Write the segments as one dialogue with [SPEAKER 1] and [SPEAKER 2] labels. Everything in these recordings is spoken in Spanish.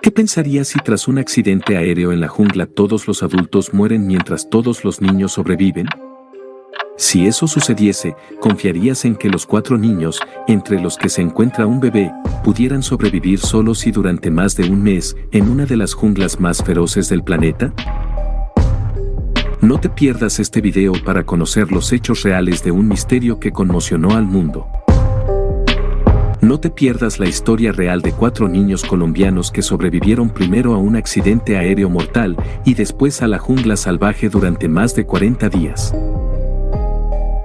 [SPEAKER 1] ¿Qué pensarías si tras un accidente aéreo en la jungla todos los adultos mueren mientras todos los niños sobreviven? Si eso sucediese, ¿confiarías en que los 4 niños, entre los que se encuentra un bebé, pudieran sobrevivir solos y durante más de un mes en una de las junglas más feroces del planeta? No te pierdas este video para conocer los hechos reales de un misterio que conmocionó al mundo. No te pierdas la historia real de 4 niños colombianos que sobrevivieron primero a un accidente aéreo mortal y después a la jungla salvaje durante más de 40 días.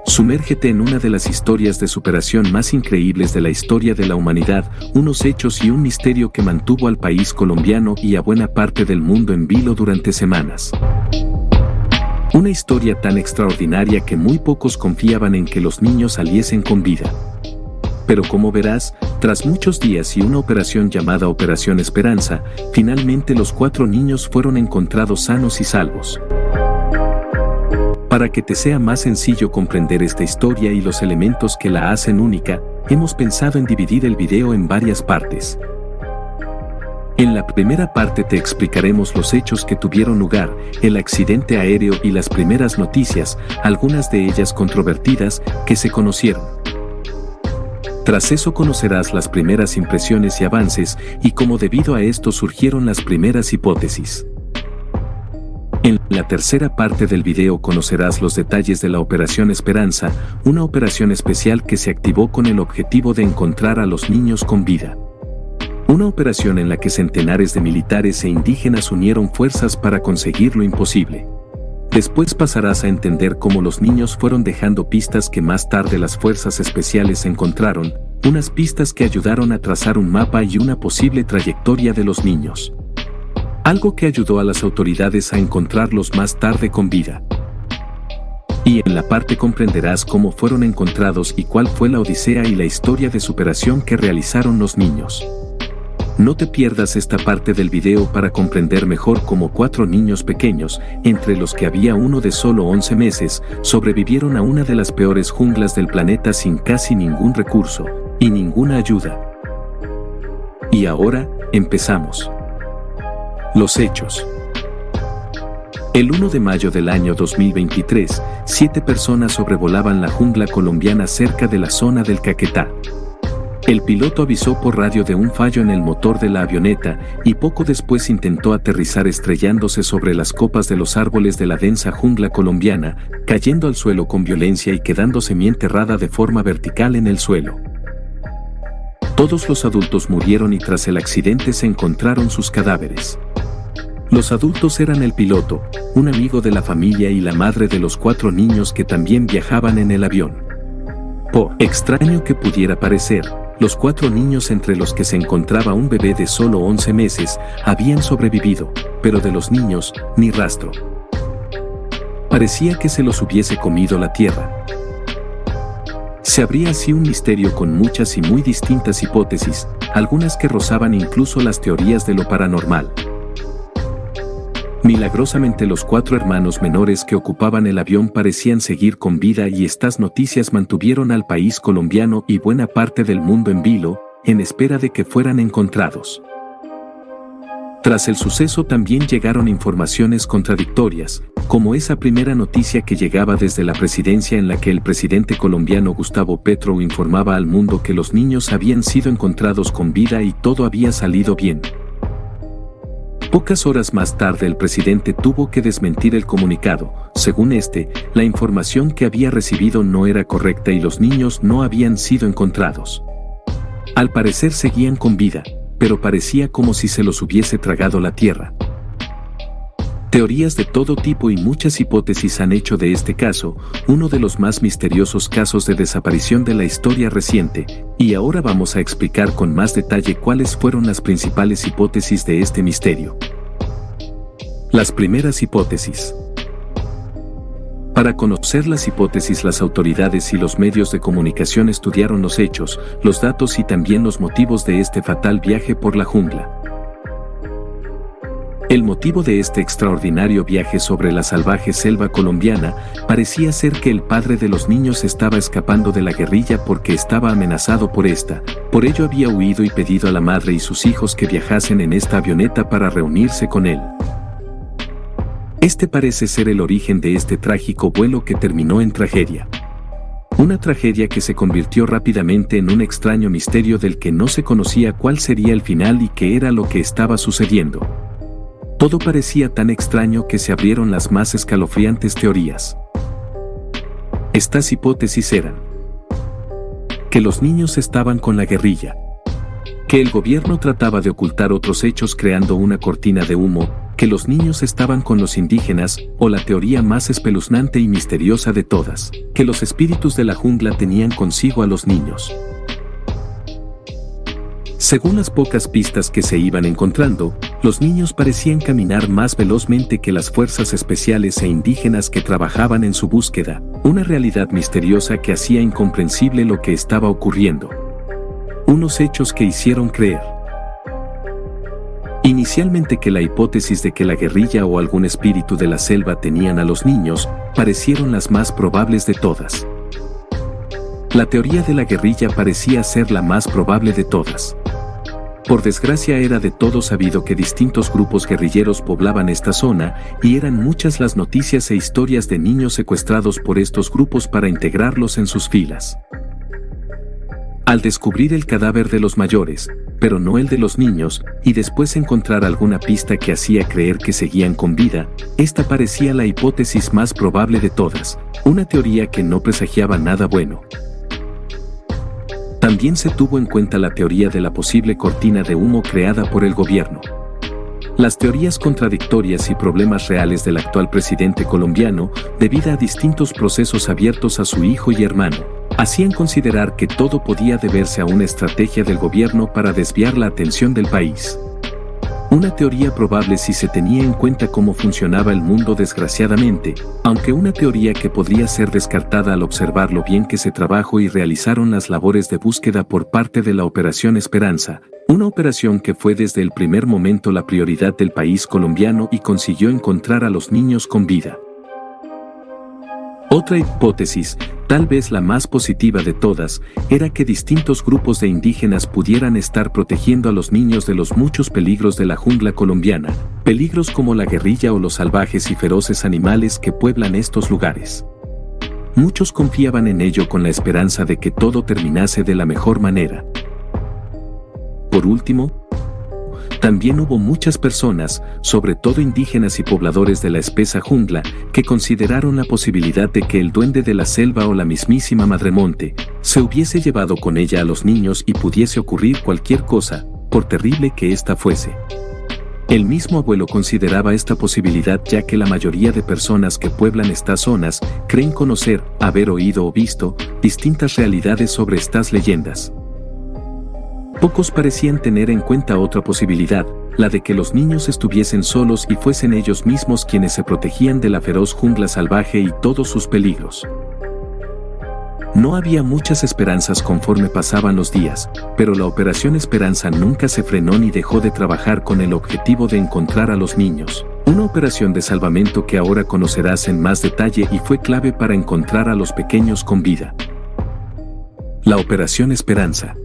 [SPEAKER 1] Sumérgete en una de las historias de superación más increíbles de la historia de la humanidad, unos hechos y un misterio que mantuvo al país colombiano y a buena parte del mundo en vilo durante semanas. Una historia tan extraordinaria que muy pocos confiaban en que los niños saliesen con vida. Pero como verás, tras muchos días y una operación llamada Operación Esperanza, finalmente los 4 niños fueron encontrados sanos y salvos. Para que te sea más sencillo comprender esta historia y los elementos que la hacen única, hemos pensado en dividir el video en varias partes. En la primera parte te explicaremos los hechos que tuvieron lugar, el accidente aéreo y las primeras noticias, algunas de ellas controvertidas, que se conocieron. Tras eso conocerás las primeras impresiones y avances, y cómo debido a esto surgieron las primeras hipótesis. En la tercera parte del video conocerás los detalles de la Operación Esperanza, una operación especial que se activó con el objetivo de encontrar a los niños con vida. Una operación en la que centenares de militares e indígenas unieron fuerzas para conseguir lo imposible. Después pasarás a entender cómo los niños fueron dejando pistas que más tarde las fuerzas especiales encontraron, unas pistas que ayudaron a trazar un mapa y una posible trayectoria de los niños. Algo que ayudó a las autoridades a encontrarlos más tarde con vida. Y en la parte comprenderás cómo fueron encontrados y cuál fue la odisea y la historia de superación que realizaron los niños. No te pierdas esta parte del video para comprender mejor cómo 4 niños pequeños, entre los que había uno de solo 11 meses, sobrevivieron a una de las peores junglas del planeta sin casi ningún recurso y ninguna ayuda. Y ahora, empezamos. Los hechos. El 1 de mayo del año 2023, 7 personas sobrevolaban la jungla colombiana cerca de la zona del Caquetá. El piloto avisó por radio de un fallo en el motor de la avioneta y poco después intentó aterrizar estrellándose sobre las copas de los árboles de la densa jungla colombiana, cayendo al suelo con violencia y quedando semienterrada de forma vertical en el suelo. Todos los adultos murieron y tras el accidente se encontraron sus cadáveres. Los adultos eran el piloto, un amigo de la familia y la madre de los 4 niños que también viajaban en el avión. Por extraño que pudiera parecer, los 4 niños entre los que se encontraba un bebé de solo 11 meses habían sobrevivido, pero de los niños, ni rastro. Parecía que se los hubiese comido la tierra. Se abría así un misterio con muchas y muy distintas hipótesis, algunas que rozaban incluso las teorías de lo paranormal. Milagrosamente los 4 hermanos menores que ocupaban el avión parecían seguir con vida y estas noticias mantuvieron al país colombiano y buena parte del mundo en vilo, en espera de que fueran encontrados. Tras el suceso también llegaron informaciones contradictorias, como esa primera noticia que llegaba desde la presidencia en la que el presidente colombiano Gustavo Petro informaba al mundo que los niños habían sido encontrados con vida y todo había salido bien. Pocas horas más tarde el presidente tuvo que desmentir el comunicado. Según la información que había recibido no era correcta y los niños no habían sido encontrados. Al parecer seguían con vida, pero parecía como si se los hubiese tragado la tierra. Teorías de todo tipo y muchas hipótesis han hecho de este caso uno de los más misteriosos casos de desaparición de la historia reciente, y ahora vamos a explicar con más detalle cuáles fueron las principales hipótesis de este misterio. Las primeras hipótesis. Para conocer las hipótesis, las autoridades y los medios de comunicación estudiaron los hechos, los datos y también los motivos de este fatal viaje por la jungla. El motivo de este extraordinario viaje sobre la salvaje selva colombiana parecía ser que el padre de los niños estaba escapando de la guerrilla porque estaba amenazado por esta. Por ello había huido y pedido a la madre y sus hijos que viajasen en esta avioneta para reunirse con él. Este parece ser el origen de este trágico vuelo que terminó en tragedia. Una tragedia que se convirtió rápidamente en un extraño misterio del que no se conocía cuál sería el final y qué era lo que estaba sucediendo. Todo parecía tan extraño que se abrieron las más escalofriantes teorías. Estas hipótesis eran: que los niños estaban con la guerrilla, que el gobierno trataba de ocultar otros hechos creando una cortina de humo, que los niños estaban con los indígenas, o la teoría más espeluznante y misteriosa de todas, que los espíritus de la jungla tenían consigo a los niños. Según las pocas pistas que se iban encontrando, los niños parecían caminar más velozmente que las fuerzas especiales e indígenas que trabajaban en su búsqueda, una realidad misteriosa que hacía incomprensible lo que estaba ocurriendo. Unos hechos que hicieron creer inicialmente que la hipótesis de que la guerrilla o algún espíritu de la selva tenían a los niños parecieron las más probables de todas. La teoría de la guerrilla parecía ser la más probable de todas. Por desgracia era de todo sabido que distintos grupos guerrilleros poblaban esta zona y eran muchas las noticias e historias de niños secuestrados por estos grupos para integrarlos en sus filas. Al descubrir el cadáver de los mayores, pero no el de los niños, y después encontrar alguna pista que hacía creer que seguían con vida, esta parecía la hipótesis más probable de todas, una teoría que no presagiaba nada bueno. También se tuvo en cuenta la teoría de la posible cortina de humo creada por el gobierno. Las teorías contradictorias y problemas reales del actual presidente colombiano, debido a distintos procesos abiertos a su hijo y hermano, hacían considerar que todo podía deberse a una estrategia del gobierno para desviar la atención del país. Una teoría probable si se tenía en cuenta cómo funcionaba el mundo desgraciadamente, aunque una teoría que podría ser descartada al observar lo bien que se trabajó y realizaron las labores de búsqueda por parte de la Operación Esperanza, una operación que fue desde el primer momento la prioridad del país colombiano y consiguió encontrar a los niños con vida. Otra hipótesis, tal vez la más positiva de todas, era que distintos grupos de indígenas pudieran estar protegiendo a los niños de los muchos peligros de la jungla colombiana, peligros como la guerrilla o los salvajes y feroces animales que pueblan estos lugares. Muchos confiaban en ello con la esperanza de que todo terminase de la mejor manera. Por último, también hubo muchas personas, sobre todo indígenas y pobladores de la espesa jungla, que consideraron la posibilidad de que el duende de la selva o la mismísima Madremonte se hubiese llevado con ella a los niños y pudiese ocurrir cualquier cosa, por terrible que ésta fuese. El mismo abuelo consideraba esta posibilidad ya que la mayoría de personas que pueblan estas zonas creen conocer, haber oído o visto, distintas realidades sobre estas leyendas. Pocos parecían tener en cuenta otra posibilidad, la de que los niños estuviesen solos y fuesen ellos mismos quienes se protegían de la feroz jungla salvaje y todos sus peligros. No había muchas esperanzas conforme pasaban los días, pero la Operación Esperanza nunca se frenó ni dejó de trabajar con el objetivo de encontrar a los niños. Una operación de salvamento que ahora conocerás en más detalle y fue clave para encontrar a los pequeños con vida. La Operación Esperanza.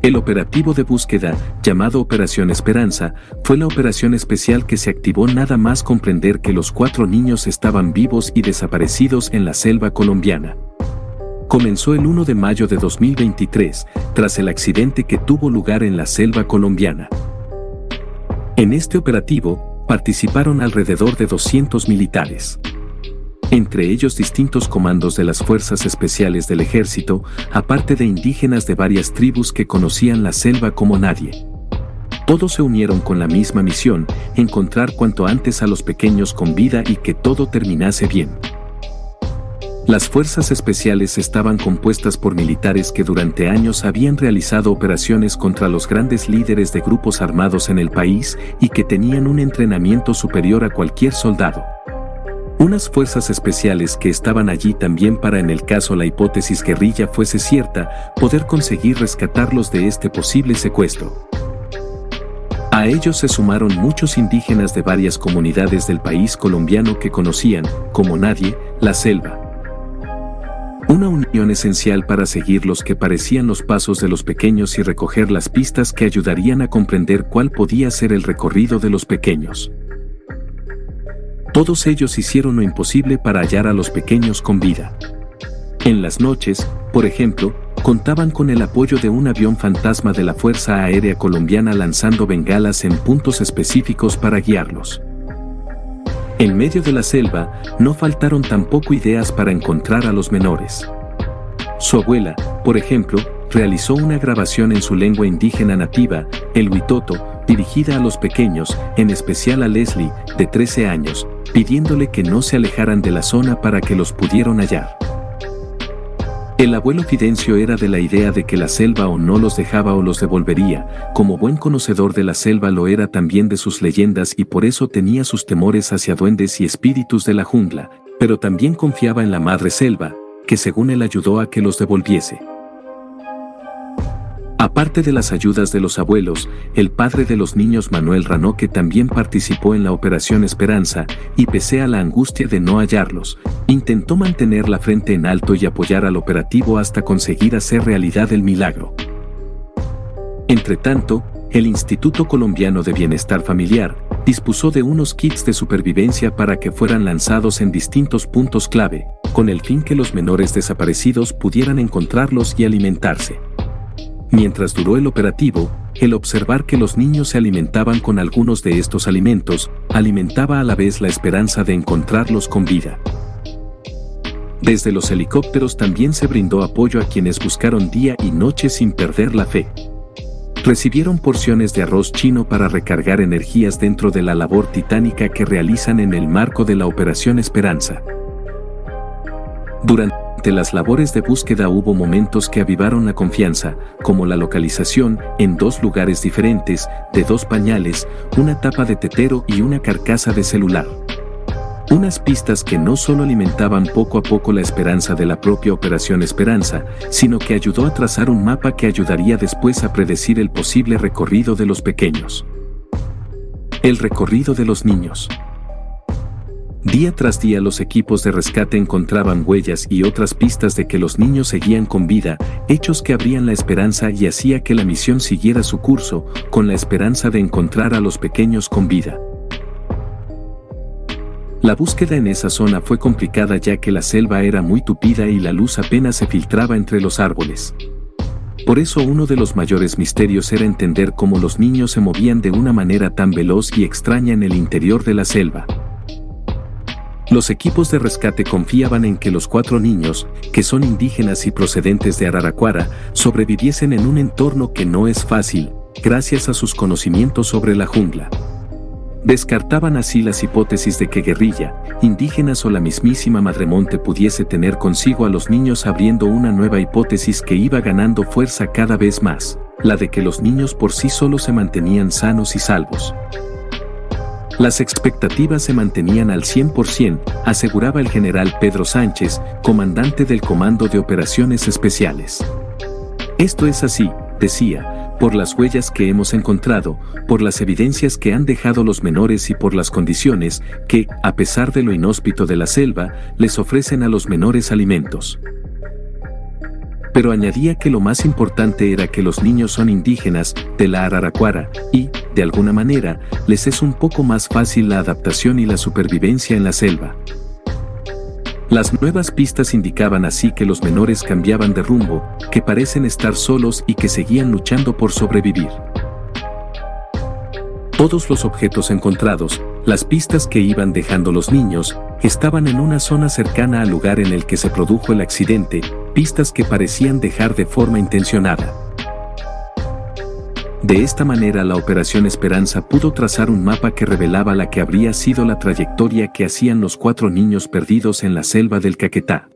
[SPEAKER 1] El operativo de búsqueda, llamado Operación Esperanza, fue la operación especial que se activó nada más comprender que los 4 niños estaban vivos y desaparecidos en la selva colombiana. Comenzó el 1 de mayo de 2023, tras el accidente que tuvo lugar en la selva colombiana. En este operativo, participaron alrededor de 200 militares. Entre ellos distintos comandos de las Fuerzas Especiales del Ejército, aparte de indígenas de varias tribus que conocían la selva como nadie. Todos se unieron con la misma misión, encontrar cuanto antes a los pequeños con vida y que todo terminase bien. Las Fuerzas Especiales estaban compuestas por militares que durante años habían realizado operaciones contra los grandes líderes de grupos armados en el país y que tenían un entrenamiento superior a cualquier soldado. Unas fuerzas especiales que estaban allí también para, en el caso la hipótesis guerrilla fuese cierta, poder conseguir rescatarlos de este posible secuestro. A ellos se sumaron muchos indígenas de varias comunidades del país colombiano que conocían, como nadie, la selva. Una unión esencial para seguir los que parecían los pasos de los pequeños y recoger las pistas que ayudarían a comprender cuál podía ser el recorrido de los pequeños. Todos ellos hicieron lo imposible para hallar a los pequeños con vida. En las noches, por ejemplo, contaban con el apoyo de un avión fantasma de la Fuerza Aérea Colombiana lanzando bengalas en puntos específicos para guiarlos. En medio de la selva, no faltaron tampoco ideas para encontrar a los menores. Su abuela, por ejemplo, realizó una grabación en su lengua indígena nativa, el huitoto, dirigida a los pequeños, en especial a Leslie, de 13 años, pidiéndole que no se alejaran de la zona para que los pudieran hallar. El abuelo Fidencio era de la idea de que la selva o no los dejaba o los devolvería, como buen conocedor de la selva lo era también de sus leyendas y por eso tenía sus temores hacia duendes y espíritus de la jungla, pero también confiaba en la madre selva, que según él ayudó a que los devolviese. Aparte de las ayudas de los abuelos, el padre de los niños Manuel Ranoque también participó en la Operación Esperanza, y pese a la angustia de no hallarlos, intentó mantener la frente en alto y apoyar al operativo hasta conseguir hacer realidad el milagro. Entretanto, el Instituto Colombiano de Bienestar Familiar dispuso de unos kits de supervivencia para que fueran lanzados en distintos puntos clave, con el fin que los menores desaparecidos pudieran encontrarlos y alimentarse. Mientras duró el operativo, el observar que los niños se alimentaban con algunos de estos alimentos, alimentaba a la vez la esperanza de encontrarlos con vida. Desde los helicópteros también se brindó apoyo a quienes buscaron día y noche sin perder la fe. Recibieron porciones de arroz chino para recargar energías dentro de la labor titánica que realizan en el marco de la Operación Esperanza. Durante las labores de búsqueda hubo momentos que avivaron la confianza, como la localización, en 2 lugares diferentes, de 2 pañales, una tapa de tetero y una carcasa de celular. Unas pistas que no solo alimentaban poco a poco la esperanza de la propia Operación Esperanza, sino que ayudó a trazar un mapa que ayudaría después a predecir el posible recorrido de los pequeños. El recorrido de los niños. Día tras día los equipos de rescate encontraban huellas y otras pistas de que los niños seguían con vida, hechos que abrían la esperanza y hacía que la misión siguiera su curso, con la esperanza de encontrar a los pequeños con vida. La búsqueda en esa zona fue complicada ya que la selva era muy tupida y la luz apenas se filtraba entre los árboles. Por eso uno de los mayores misterios era entender cómo los niños se movían de una manera tan veloz y extraña en el interior de la selva. Los equipos de rescate confiaban en que los 4 niños, que son indígenas y procedentes de Araraquara, sobreviviesen en un entorno que no es fácil, gracias a sus conocimientos sobre la jungla. Descartaban así las hipótesis de que guerrilla, indígenas o la mismísima Madremonte pudiese tener consigo a los niños, abriendo una nueva hipótesis que iba ganando fuerza cada vez más, la de que los niños por sí solos se mantenían sanos y salvos. Las expectativas se mantenían al 100%, aseguraba el general Pedro Sánchez, comandante del Comando de Operaciones Especiales. Esto es así, decía, por las huellas que hemos encontrado, por las evidencias que han dejado los menores y por las condiciones que, a pesar de lo inhóspito de la selva, les ofrecen a los menores alimentos. Pero añadía que lo más importante era que los niños son indígenas, de la Araraquara, y, de alguna manera, les es un poco más fácil la adaptación y la supervivencia en la selva. Las nuevas pistas indicaban así que los menores cambiaban de rumbo, que parecen estar solos y que seguían luchando por sobrevivir. Todos los objetos encontrados, las pistas que iban dejando los niños, estaban en una zona cercana al lugar en el que se produjo el accidente, pistas que parecían dejar de forma intencionada. De esta manera la Operación Esperanza pudo trazar un mapa que revelaba la que habría sido la trayectoria que hacían los 4 niños perdidos en la selva del Caquetá.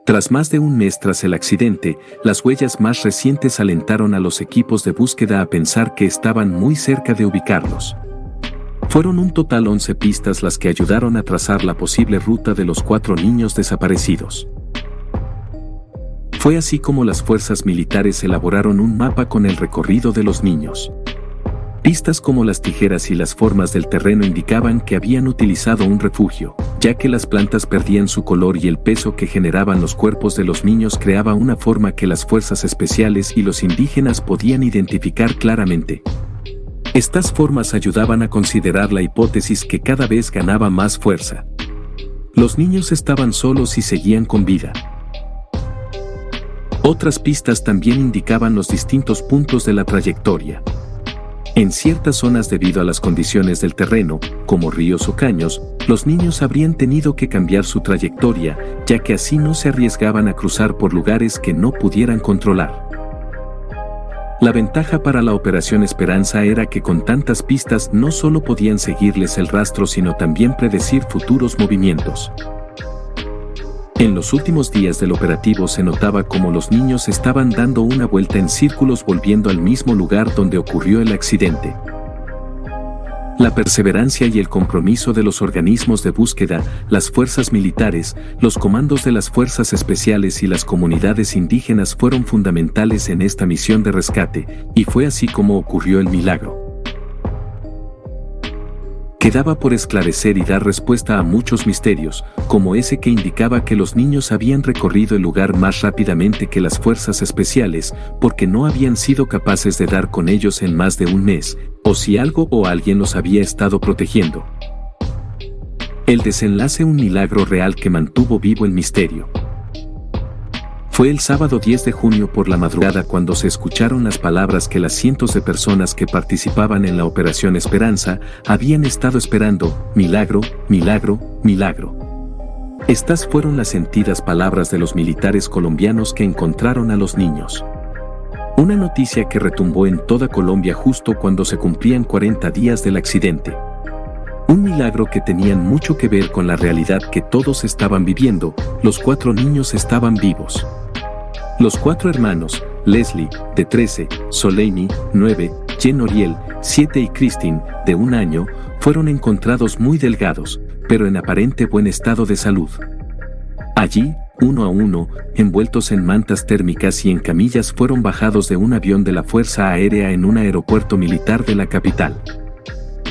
[SPEAKER 1] Tras más de un mes tras el accidente, las huellas más recientes alentaron a los equipos de búsqueda a pensar que estaban muy cerca de ubicarlos. Fueron un total 11 pistas las que ayudaron a trazar la posible ruta de los 4 niños desaparecidos. Fue así como las fuerzas militares elaboraron un mapa con el recorrido de los niños. Pistas como las tijeras y las formas del terreno indicaban que habían utilizado un refugio, ya que las plantas perdían su color y el peso que generaban los cuerpos de los niños creaba una forma que las fuerzas especiales y los indígenas podían identificar claramente. Estas formas ayudaban a considerar la hipótesis que cada vez ganaba más fuerza. Los niños estaban solos y seguían con vida. Otras pistas también indicaban los distintos puntos de la trayectoria. En ciertas zonas, debido a las condiciones del terreno, como ríos o caños, los niños habrían tenido que cambiar su trayectoria, ya que así no se arriesgaban a cruzar por lugares que no pudieran controlar. La ventaja para la Operación Esperanza era que con tantas pistas no solo podían seguirles el rastro, sino también predecir futuros movimientos. En los últimos días del operativo se notaba cómo los niños estaban dando una vuelta en círculos volviendo al mismo lugar donde ocurrió el accidente. La perseverancia y el compromiso de los organismos de búsqueda, las fuerzas militares, los comandos de las fuerzas especiales y las comunidades indígenas fueron fundamentales en esta misión de rescate, y fue así como ocurrió el milagro. Quedaba por esclarecer y dar respuesta a muchos misterios, como ese que indicaba que los niños habían recorrido el lugar más rápidamente que las fuerzas especiales, porque no habían sido capaces de dar con ellos en más de un mes, o si algo o alguien los había estado protegiendo. El desenlace, un milagro real que mantuvo vivo el misterio. Fue el sábado 10 de junio por la madrugada cuando se escucharon las palabras que las cientos de personas que participaban en la Operación Esperanza habían estado esperando: milagro, milagro, milagro. Estas fueron las sentidas palabras de los militares colombianos que encontraron a los niños. Una noticia que retumbó en toda Colombia justo cuando se cumplían 40 días del accidente. Un milagro que tenían mucho que ver con la realidad que todos estaban viviendo: los 4 niños estaban vivos. Los 4 hermanos, Leslie, de 13, Soleini, 9, Jen Oriel, 7 y Christine, de 1 año, fueron encontrados muy delgados, pero en aparente buen estado de salud. Allí, uno a uno, envueltos en mantas térmicas y en camillas, fueron bajados de un avión de la Fuerza Aérea en un aeropuerto militar de la capital.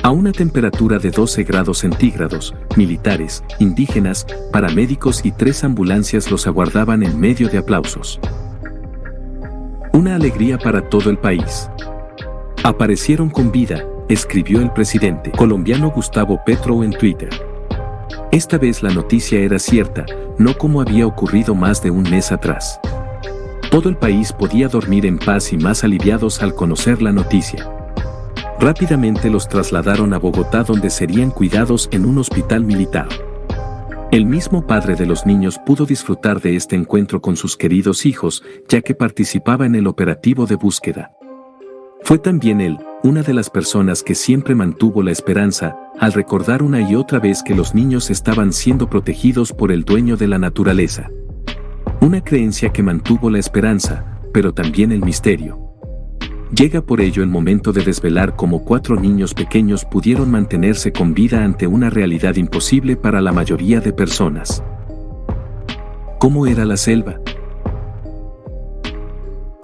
[SPEAKER 1] A una temperatura de 12 grados centígrados, militares, indígenas, paramédicos y 3 ambulancias los aguardaban en medio de aplausos. Una alegría para todo el país. Aparecieron con vida, escribió el presidente colombiano Gustavo Petro en Twitter. Esta vez la noticia era cierta, no como había ocurrido más de un mes atrás. Todo el país podía dormir en paz y más aliviados al conocer la noticia. Rápidamente los trasladaron a Bogotá, donde serían cuidados en un hospital militar. El mismo padre de los niños pudo disfrutar de este encuentro con sus queridos hijos, ya que participaba en el operativo de búsqueda. Fue también él, una de las personas que siempre mantuvo la esperanza, al recordar una y otra vez que los niños estaban siendo protegidos por el dueño de la naturaleza. Una creencia que mantuvo la esperanza, pero también el misterio. Llega por ello el momento de desvelar cómo 4 niños pequeños pudieron mantenerse con vida ante una realidad imposible para la mayoría de personas. ¿Cómo era la selva?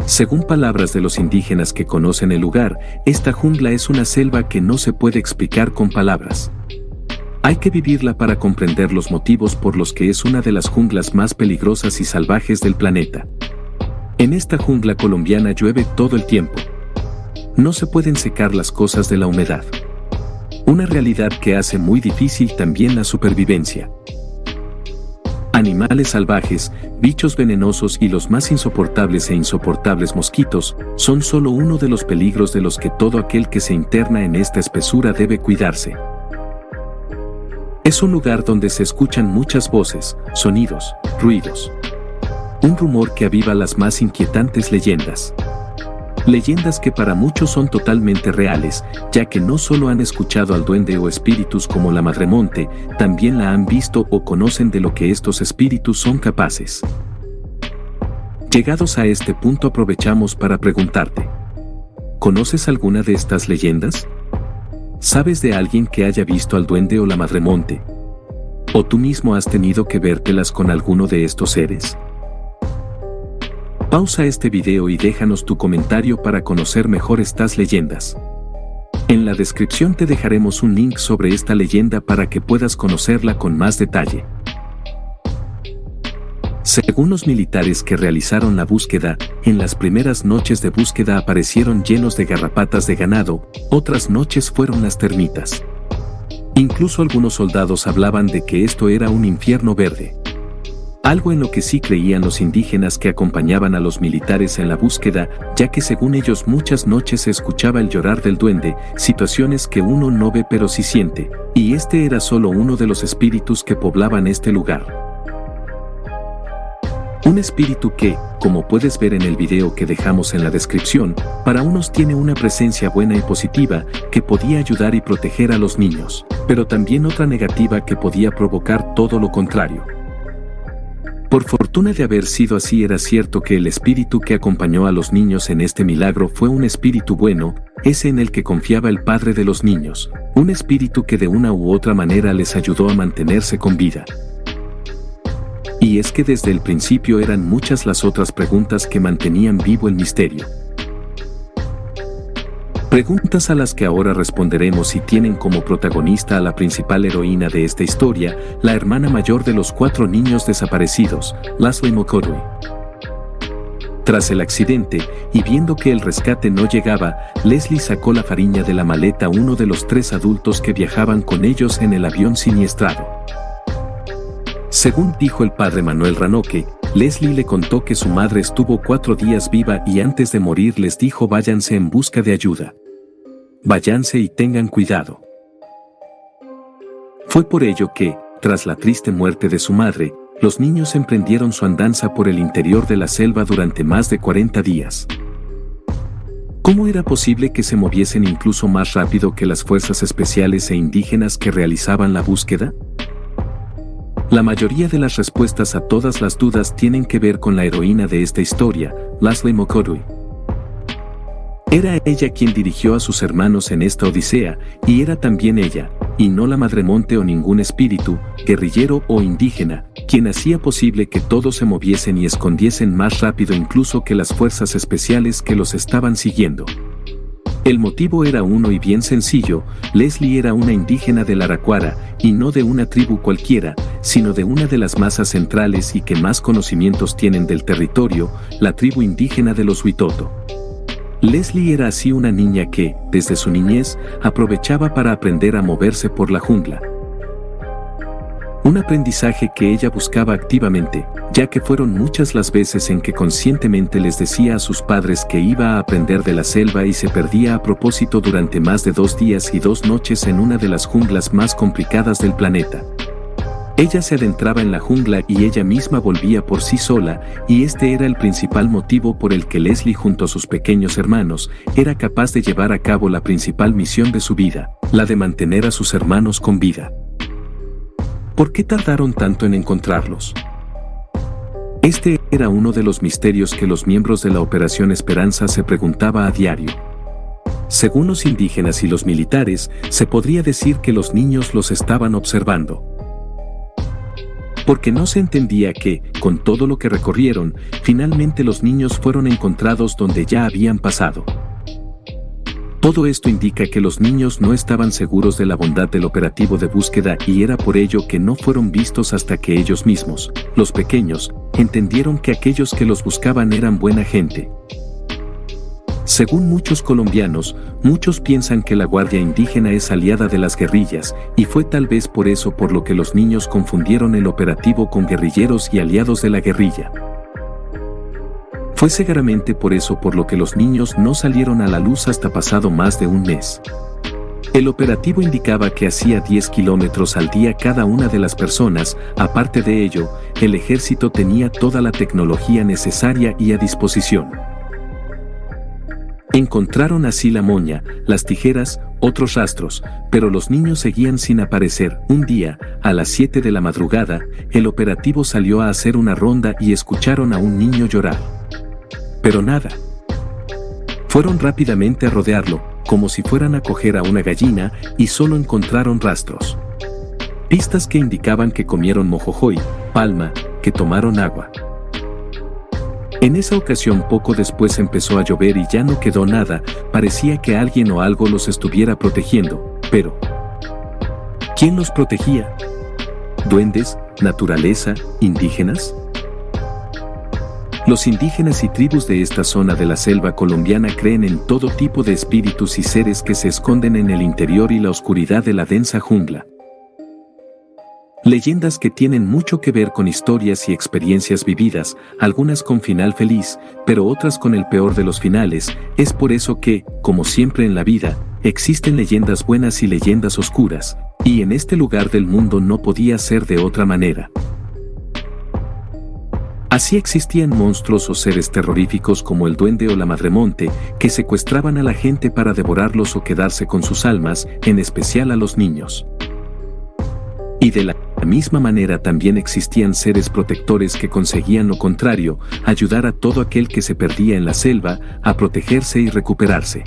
[SPEAKER 1] Según palabras de los indígenas que conocen el lugar, esta jungla es una selva que no se puede explicar con palabras. Hay que vivirla para comprender los motivos por los que es una de las junglas más peligrosas y salvajes del planeta. En esta jungla colombiana llueve todo el tiempo. No se pueden secar las cosas de la humedad. Una realidad que hace muy difícil también la supervivencia. Animales salvajes, bichos venenosos y los más insoportables e insoportables mosquitos, son solo uno de los peligros de los que todo aquel que se interna en esta espesura debe cuidarse. Es un lugar donde se escuchan muchas voces, sonidos, ruidos. Un rumor que aviva las más inquietantes leyendas. Leyendas que para muchos son totalmente reales, ya que no solo han escuchado al duende o espíritus como la Madremonte, también la han visto o conocen de lo que estos espíritus son capaces. Llegados a este punto, aprovechamos para preguntarte: ¿conoces alguna de estas leyendas? ¿Sabes de alguien que haya visto al duende o la Madremonte? ¿O tú mismo has tenido que vértelas con alguno de estos seres? Pausa este video y déjanos tu comentario para conocer mejor estas leyendas. En la descripción te dejaremos un link sobre esta leyenda para que puedas conocerla con más detalle. Según los militares que realizaron la búsqueda, en las primeras noches de búsqueda aparecieron llenos de garrapatas de ganado, otras noches fueron las termitas. Incluso algunos soldados hablaban de que esto era un infierno verde. Algo en lo que sí creían los indígenas que acompañaban a los militares en la búsqueda, ya que según ellos muchas noches se escuchaba el llorar del duende, situaciones que uno no ve pero sí siente, y este era solo uno de los espíritus que poblaban este lugar. Un espíritu que, como puedes ver en el video que dejamos en la descripción, para unos tiene una presencia buena y positiva, que podía ayudar y proteger a los niños, pero también otra negativa que podía provocar todo lo contrario. Por fortuna de haber sido así, era cierto que el espíritu que acompañó a los niños en este milagro fue un espíritu bueno, ese en el que confiaba el padre de los niños, un espíritu que de una u otra manera les ayudó a mantenerse con vida. Y es que desde el principio eran muchas las otras preguntas que mantenían vivo el misterio. Preguntas a las que ahora responderemos y tienen como protagonista a la principal heroína de esta historia, la hermana mayor de los 4 niños desaparecidos, Leslie Mokotoi. Tras el accidente, y viendo que el rescate no llegaba, Leslie sacó la fariña de la maleta a uno de los 3 adultos que viajaban con ellos en el avión siniestrado. Según dijo el padre Manuel Ranoque, Leslie le contó que su madre estuvo 4 días viva y antes de morir les dijo: váyanse en busca de ayuda. Váyanse y tengan cuidado. Fue por ello que, tras la triste muerte de su madre, los niños emprendieron su andanza por el interior de la selva durante más de 40 días. ¿Cómo era posible que se moviesen incluso más rápido que las fuerzas especiales e indígenas que realizaban la búsqueda? La mayoría de las respuestas a todas las dudas tienen que ver con la heroína de esta historia, Leslie Mokotoi. Era ella quien dirigió a sus hermanos en esta odisea, y era también ella, y no la madremonte o ningún espíritu, guerrillero o indígena, quien hacía posible que todos se moviesen y escondiesen más rápido incluso que las fuerzas especiales que los estaban siguiendo. El motivo era uno y bien sencillo: Leslie era una indígena del Araraquara, y no de una tribu cualquiera, sino de una de las masas centrales y que más conocimientos tienen del territorio, la tribu indígena de los Witoto. Leslie era así una niña que, desde su niñez, aprovechaba para aprender a moverse por la jungla. Un aprendizaje que ella buscaba activamente, ya que fueron muchas las veces en que conscientemente les decía a sus padres que iba a aprender de la selva y se perdía a propósito durante más de 2 días y 2 noches en una de las junglas más complicadas del planeta. Ella se adentraba en la jungla y ella misma volvía por sí sola, y este era el principal motivo por el que Leslie junto a sus pequeños hermanos era capaz de llevar a cabo la principal misión de su vida, la de mantener a sus hermanos con vida. ¿Por qué tardaron tanto en encontrarlos? Este era uno de los misterios que los miembros de la Operación Esperanza se preguntaba a diario. Según los indígenas y los militares, se podría decir que los niños los estaban observando. Porque no se entendía que, con todo lo que recorrieron, finalmente los niños fueron encontrados donde ya habían pasado. Todo esto indica que los niños no estaban seguros de la bondad del operativo de búsqueda y era por ello que no fueron vistos hasta que ellos mismos, los pequeños, entendieron que aquellos que los buscaban eran buena gente. Según muchos colombianos, muchos piensan que la Guardia Indígena es aliada de las guerrillas, y fue tal vez por eso por lo que los niños confundieron el operativo con guerrilleros y aliados de la guerrilla. Fue seguramente por eso por lo que los niños no salieron a la luz hasta pasado más de un mes. El operativo indicaba que hacía 10 kilómetros al día cada una de las personas. Aparte de ello, el ejército tenía toda la tecnología necesaria y a disposición. Encontraron así la moña, las tijeras, otros rastros, pero los niños seguían sin aparecer. Un día, a las 7 de la madrugada, el operativo salió a hacer una ronda y escucharon a un niño llorar. Pero nada. Fueron rápidamente a rodearlo, como si fueran a coger a una gallina, y solo encontraron rastros. Pistas que indicaban que comieron mojojoy, palma, que tomaron agua. En esa ocasión poco después empezó a llover y ya no quedó nada, parecía que alguien o algo los estuviera protegiendo, pero ¿quién los protegía? ¿Duendes, naturaleza, indígenas? Los indígenas y tribus de esta zona de la selva colombiana creen en todo tipo de espíritus y seres que se esconden en el interior y la oscuridad de la densa jungla. Leyendas que tienen mucho que ver con historias y experiencias vividas, algunas con final feliz, pero otras con el peor de los finales. Es por eso que, como siempre en la vida, existen leyendas buenas y leyendas oscuras, y en este lugar del mundo no podía ser de otra manera. Así existían monstruos o seres terroríficos como el duende o la madremonte, que secuestraban a la gente para devorarlos o quedarse con sus almas, en especial a los niños. Y de la misma manera también existían seres protectores que conseguían lo contrario, ayudar a todo aquel que se perdía en la selva, a protegerse y recuperarse.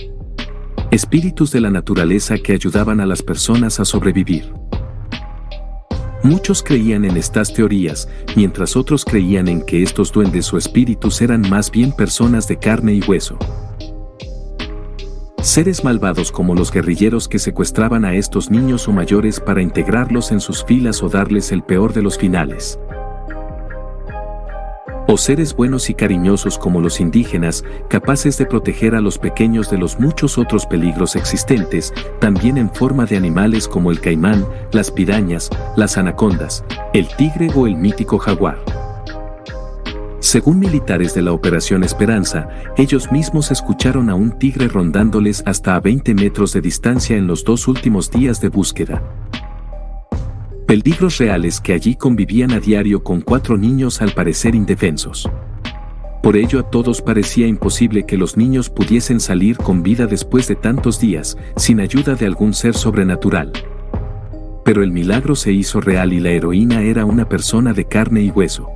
[SPEAKER 1] Espíritus de la naturaleza que ayudaban a las personas a sobrevivir. Muchos creían en estas teorías, mientras otros creían en que estos duendes o espíritus eran más bien personas de carne y hueso. Seres malvados como los guerrilleros que secuestraban a estos niños o mayores para integrarlos en sus filas o darles el peor de los finales. O seres buenos y cariñosos como los indígenas, capaces de proteger a los pequeños de los muchos otros peligros existentes, también en forma de animales como el caimán, las pirañas, las anacondas, el tigre o el mítico jaguar. Según militares de la Operación Esperanza, ellos mismos escucharon a un tigre rondándoles hasta a 20 metros de distancia en los 2 últimos días de búsqueda. Peligros reales que allí convivían a diario con 4 niños al parecer indefensos. Por ello a todos parecía imposible que los niños pudiesen salir con vida después de tantos días, sin ayuda de algún ser sobrenatural. Pero el milagro se hizo real y la heroína era una persona de carne y hueso.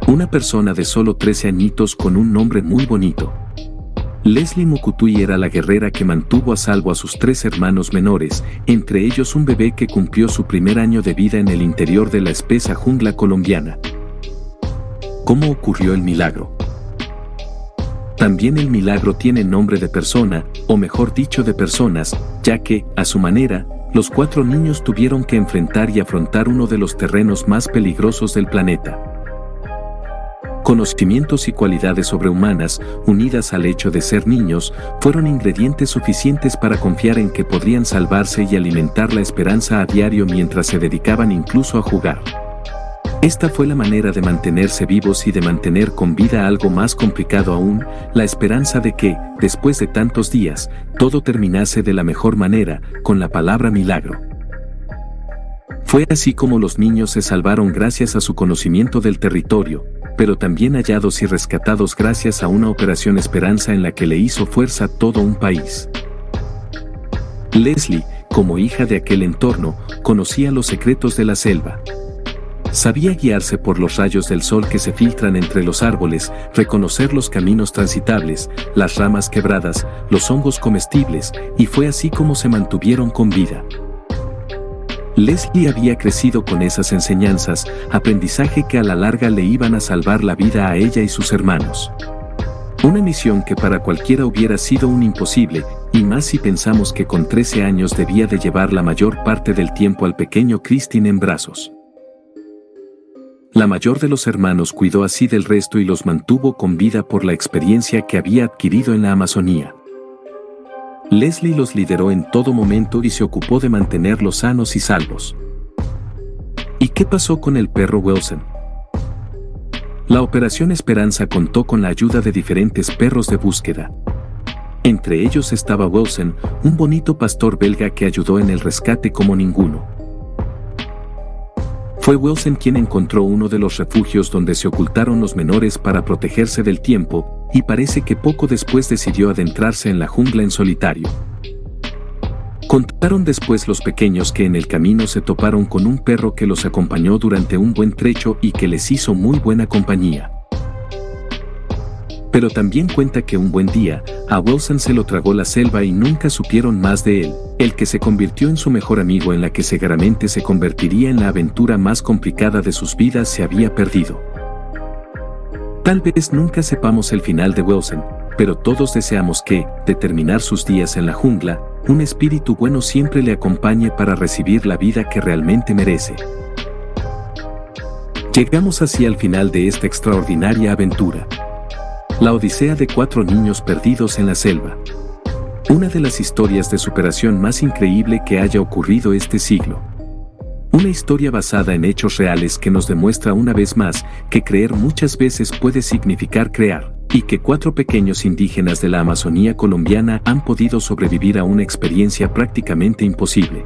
[SPEAKER 1] Una persona de solo 13 añitos con un nombre muy bonito. Leslie Mukutui era la guerrera que mantuvo a salvo a sus 3 hermanos menores, entre ellos un bebé que cumplió su primer año de vida en el interior de la espesa jungla colombiana. ¿Cómo ocurrió el milagro? También el milagro tiene nombre de persona, o mejor dicho de personas, ya que, a su manera, los 4 niños tuvieron que enfrentar y afrontar uno de los terrenos más peligrosos del planeta. Conocimientos y cualidades sobrehumanas, unidas al hecho de ser niños, fueron ingredientes suficientes para confiar en que podrían salvarse y alimentar la esperanza a diario mientras se dedicaban incluso a jugar. Esta fue la manera de mantenerse vivos y de mantener con vida algo más complicado aún, la esperanza de que, después de tantos días, todo terminase de la mejor manera, con la palabra milagro. Fue así como los niños se salvaron gracias a su conocimiento del territorio, pero también hallados y rescatados gracias a una Operación Esperanza en la que le hizo fuerza todo un país. Leslie, como hija de aquel entorno, conocía los secretos de la selva. Sabía guiarse por los rayos del sol que se filtran entre los árboles, reconocer los caminos transitables, las ramas quebradas, los hongos comestibles, y fue así como se mantuvieron con vida. Leslie había crecido con esas enseñanzas, aprendizaje que a la larga le iban a salvar la vida a ella y sus hermanos. Una misión que para cualquiera hubiera sido un imposible, y más si pensamos que con 13 años debía de llevar la mayor parte del tiempo al pequeño Christine en brazos. La mayor de los hermanos cuidó así del resto y los mantuvo con vida por la experiencia que había adquirido en la Amazonía. Leslie los lideró en todo momento y se ocupó de mantenerlos sanos y salvos. ¿Y qué pasó con el perro Wilson? La Operación Esperanza contó con la ayuda de diferentes perros de búsqueda. Entre ellos estaba Wilson, un bonito pastor belga que ayudó en el rescate como ninguno. Fue Wilson quien encontró uno de los refugios donde se ocultaron los menores para protegerse del tiempo, y parece que poco después decidió adentrarse en la jungla en solitario. Contaron después los pequeños que en el camino se toparon con un perro que los acompañó durante un buen trecho y que les hizo muy buena compañía. Pero también cuenta que un buen día, a Wilson se lo tragó la selva y nunca supieron más de él. El que se convirtió en su mejor amigo en la que seguramente se convertiría en la aventura más complicada de sus vidas se había perdido. Tal vez nunca sepamos el final de Wilson, pero todos deseamos que, de terminar sus días en la jungla, un espíritu bueno siempre le acompañe para recibir la vida que realmente merece. Llegamos así al final de esta extraordinaria aventura. La odisea de 4 niños perdidos en la selva. Una de las historias de superación más increíble que haya ocurrido este siglo. Una historia basada en hechos reales que nos demuestra una vez más que creer muchas veces puede significar crear, y que 4 pequeños indígenas de la Amazonía colombiana han podido sobrevivir a una experiencia prácticamente imposible.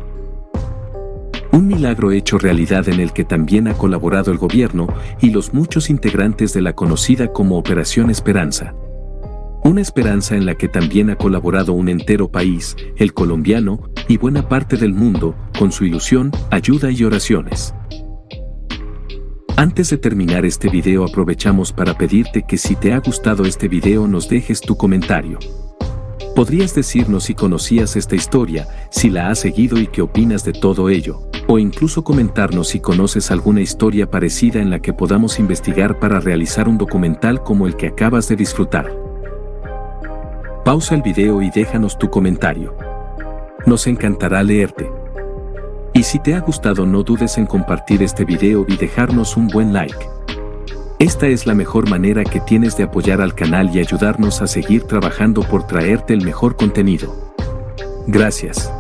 [SPEAKER 1] Un milagro hecho realidad en el que también ha colaborado el gobierno y los muchos integrantes de la conocida como Operación Esperanza. Una esperanza en la que también ha colaborado un entero país, el colombiano, y buena parte del mundo, con su ilusión, ayuda y oraciones. Antes de terminar este video aprovechamos para pedirte que si te ha gustado este video nos dejes tu comentario. Podrías decirnos si conocías esta historia, si la has seguido y qué opinas de todo ello, o incluso comentarnos si conoces alguna historia parecida en la que podamos investigar para realizar un documental como el que acabas de disfrutar. Pausa el video y déjanos tu comentario. Nos encantará leerte. Y si te ha gustado no dudes en compartir este video y dejarnos un buen like. Esta es la mejor manera que tienes de apoyar al canal y ayudarnos a seguir trabajando por traerte el mejor contenido. Gracias.